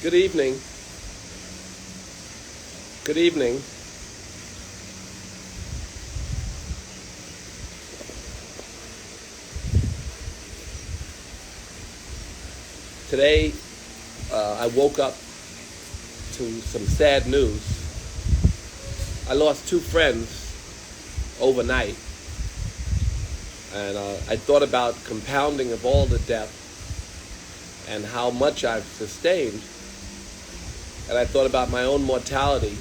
Good evening. Good evening. Today, I woke up to some sad news. I lost two friends overnight, and I thought about compounding of all the death and how much I've sustained. And I thought about my own mortality,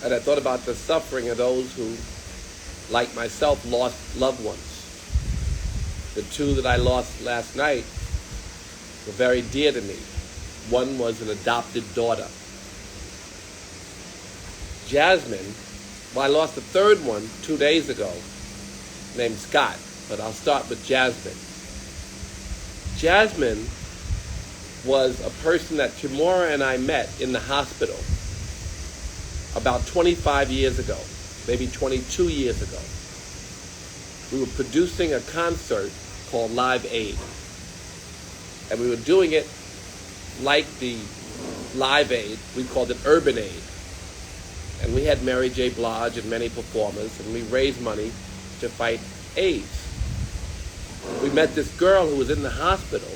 and I thought about the suffering of those who, like myself, lost loved ones. The two that I lost last night were very dear to me. One was an adopted daughter. Jasmine, well, I lost a third one 2 days ago, named Scott, but I'll start with Jasmine. Jasmine was a person that Kimura and I met in the hospital about 25 years ago, maybe 22 years ago. We were producing a concert called Live Aid. And we were doing it like the Live Aid. We called it Urban Aid. And we had Mary J. Blodge and many performers, and we raised money to fight AIDS. We met this girl who was in the hospital.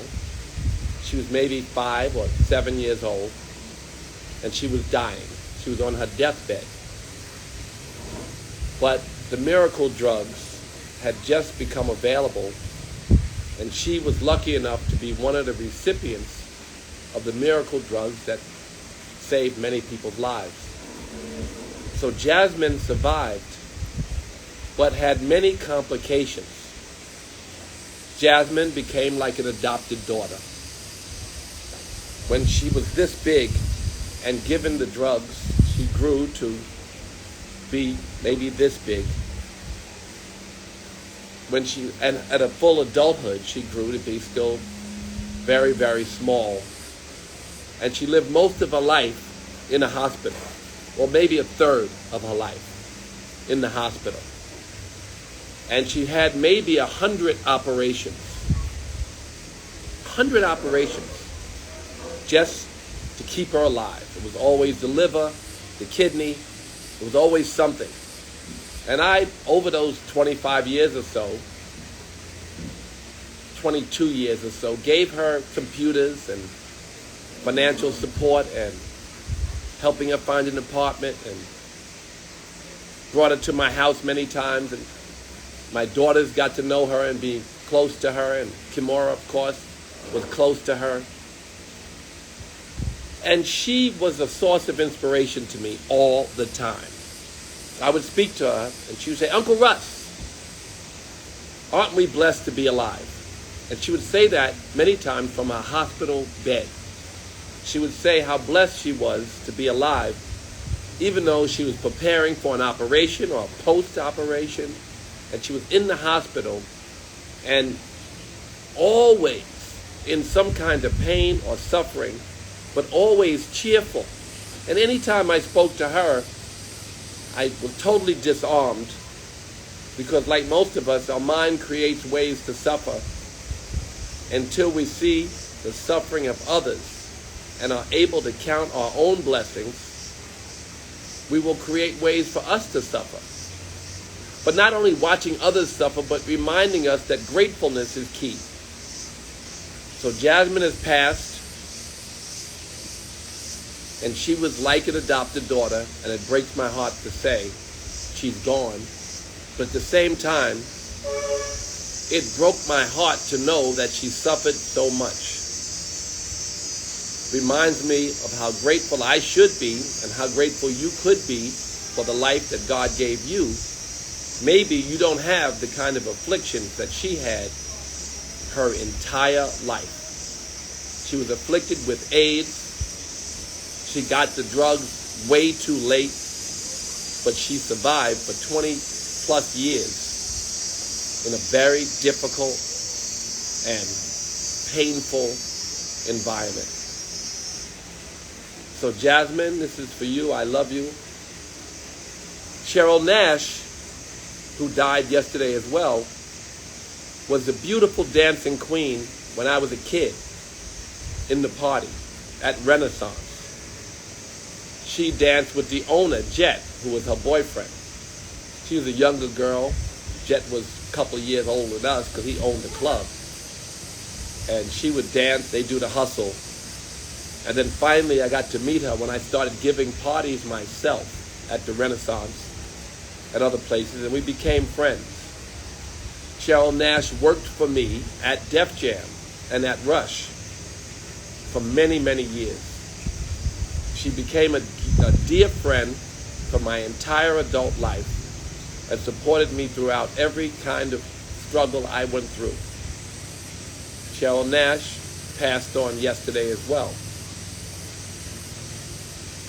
She was maybe 5 or 7 years old, and she was dying. She was on her deathbed. But the miracle drugs had just become available, and she was lucky enough to be one of the recipients of the miracle drugs that saved many people's lives. So Jasmine survived, but had many complications. Jasmine became like an adopted daughter. When she was this big and given the drugs, she grew to be maybe this big. When she, and at a full adulthood, she grew to be still very, very small. And she lived most of her life in a hospital, or maybe a third of her life in the hospital. And she had maybe 100 operations. 100 operations just to keep her alive. It was always the liver, the kidney, it was always something. And I, over those 25 years or so, 22 years or so, gave her computers and financial support and helping her find an apartment, and brought her to my house many times, and my daughters got to know her and be close to her, and Kimura, of course, was close to her. And she was a source of inspiration to me all the time. I would speak to her, and she would say, "Uncle Russ, aren't we blessed to be alive?" And she would say that many times from a hospital bed. She would say how blessed she was to be alive, even though she was preparing for an operation or a post-operation, and she was in the hospital, and always in some kind of pain or suffering, but always cheerful. And anytime I spoke to her, I was totally disarmed, because like most of us, our mind creates ways to suffer until we see the suffering of others and are able to count our own blessings. We will create ways for us to suffer. But not only watching others suffer, but reminding us that gratefulness is key. So Jasmine has passed, and she was like an adopted daughter, and it breaks my heart to say she's gone. But at the same time, it broke my heart to know that she suffered so much. Reminds me of how grateful I should be and how grateful you could be for the life that God gave you. Maybe you don't have the kind of afflictions that she had her entire life. She was afflicted with AIDS. She got the drugs way too late, but she survived for 20 plus years in a very difficult and painful environment. So Jasmine, this is for you. I love you. Cheryl Nash, who died yesterday as well, was a beautiful dancing queen when I was a kid in the party. at Renaissance. She danced with the owner, Jet, who was her boyfriend. She was a younger girl. Jet was a couple of years older than us because he owned the club. And she would dance, they do the hustle. And then finally I got to meet her when I started giving parties myself at the Renaissance and other places, and we became friends. Cheryl Nash worked for me at Def Jam and at Rush for many, many years. She became a dear friend for my entire adult life and supported me throughout every kind of struggle I went through. Cheryl Nash passed on yesterday as well.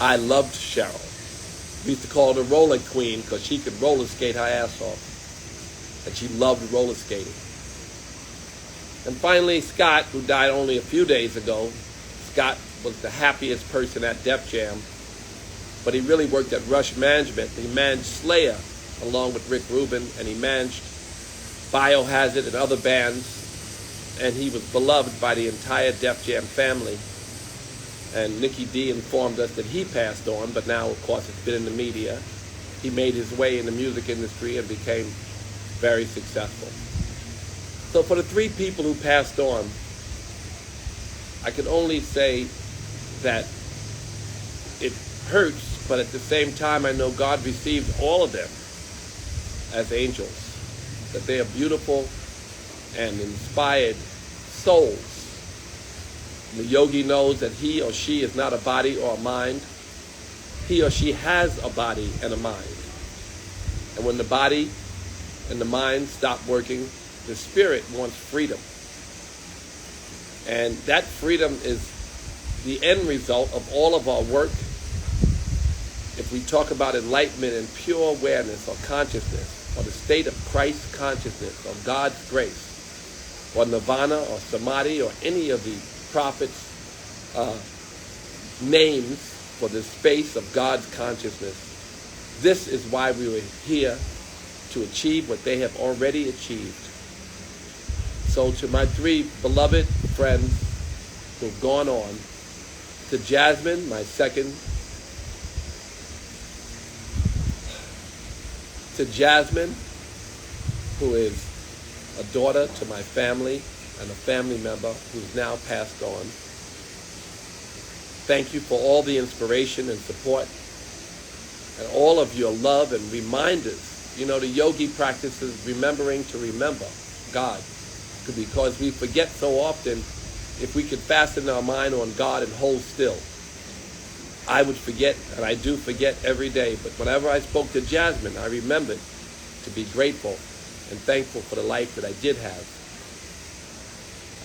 I loved Cheryl. We used to call her the roller queen because she could roller skate her ass off. And she loved roller skating. And finally, Scott, who died only a few days ago. Scott was the happiest person at Def Jam, but he really worked at Rush Management. He managed Slayer along with Rick Rubin, and he managed Biohazard and other bands, and he was beloved by the entire Def Jam family. And Nicky D informed us that he passed on, but now, of course, it's been in the media. He made his way in the music industry and became very successful. So for the three people who passed on, I can only say that it hurts, but at the same time, I know God received all of them as angels, that they are beautiful and inspired souls. The yogi knows that he or she is not a body or a mind. He or she has a body and a mind. And when the body and the mind stop working, the spirit wants freedom. And that freedom is the end result of all of our work. If we talk about enlightenment and pure awareness or consciousness, or the state of Christ consciousness, or God's grace, or nirvana, or samadhi, or any of the prophets' names for the space of God's consciousness, this is why we were here, to achieve what they have already achieved. So to my three beloved friends who've gone on, to Jasmine, my second, to Jasmine, who is a daughter to my family and a family member who's now passed on. Thank you for all the inspiration and support and all of your love and reminders. You know, the yogi practices remembering to remember God, because we forget so often. If we could fasten our mind on God and hold still, I would forget, and I do forget every day. But whenever I spoke to Jasmine, I remembered to be grateful and thankful for the life that I did have.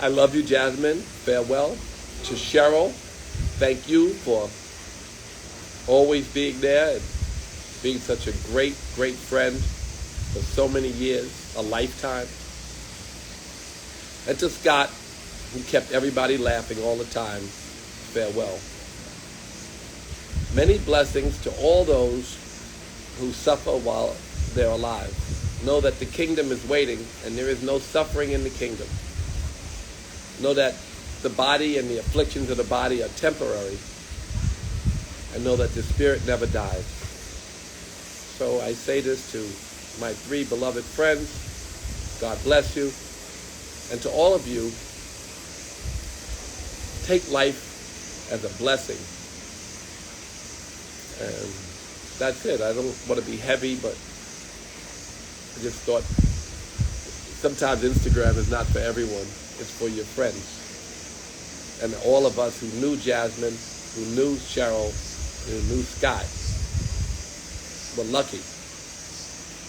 I love you, Jasmine. Farewell. To Cheryl, thank you for always being there and being such a great, great friend for so many years, a lifetime. And to Scott, who kept everybody laughing all the time, farewell. Many blessings to all those who suffer while they're alive. Know that the kingdom is waiting, and there is no suffering in the kingdom. Know that the body and the afflictions of the body are temporary, and know that the spirit never dies. So I say this to my three beloved friends. God bless you. And to all of you, take life as a blessing. And that's it. I don't want to be heavy, but I just thought sometimes Instagram is not for everyone. It's for your friends. And all of us who knew Jasmine, who knew Cheryl, who knew Scott, were lucky.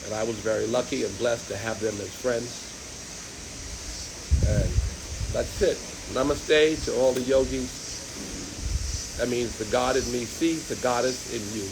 And I was very lucky and blessed to have them as friends. And that's it. Namaste to all the yogis. That means the God in me sees the goddess in you.